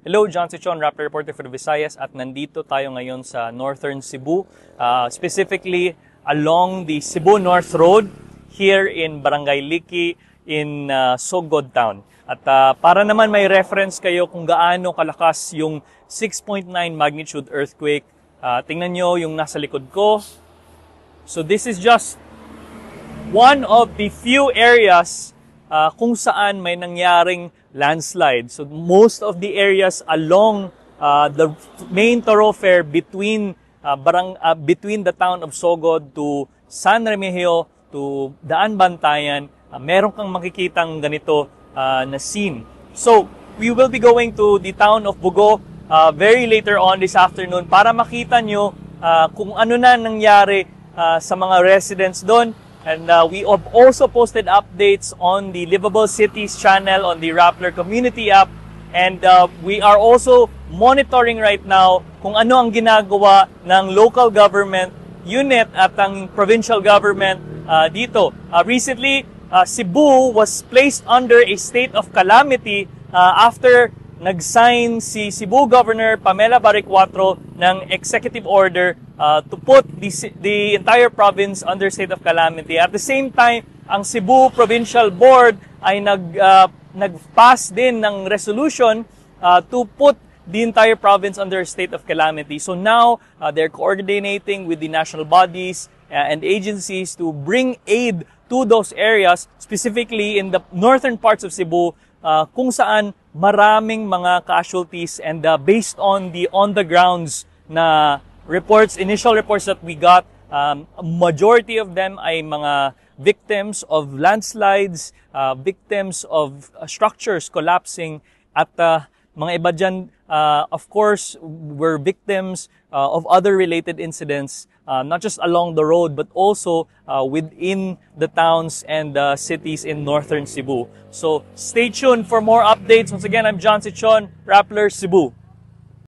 Hello, John Sichon, Rappler reporter for the Visayas, at nandito tayo ngayon sa Northern Cebu, specifically along the Cebu North Road here in Barangay Liki in Sogod Town. At para naman may reference kayo kung gaano kalakas yung 6.9 magnitude earthquake, tingnan nyo yung nasa likod ko. So this is just one of the few areas kung saan may nangyaring landslide. So most of the areas along the main thoroughfare between the town of Sogod to San Remigio to Daan Bantayan, meron kang makikitang ganito na scene. So we will be going to the town of Bugo very later on this afternoon para makita nyo kung ano na nangyari sa mga residents doon. And we have also posted updates on the Livable Cities channel on the Rappler community app. And we are also monitoring right now kung ano ang ginagawa ng local government unit at ang provincial government dito. Recently, Cebu was placed under a state of calamity after nag-sign si Cebu Governor Pamela Baricuatro ng executive order to put the entire province under state of calamity. At the same time, ang Cebu Provincial Board ay nag-pass din ng resolution to put the entire province under state of calamity. So now, they're coordinating with the national bodies and agencies to bring aid to those areas, specifically in the northern parts of Cebu, kung saan maraming mga casualties, and based on the on-the-grounds na reports, initial reports that we got, a majority of them ay mga victims of landslides, victims of structures collapsing, at mga iba dyan, of course, were victims of other related incidents, not just along the road, but also within the towns and cities in northern Cebu. So stay tuned for more updates. Once again, I'm John Sichon, Rappler, Cebu.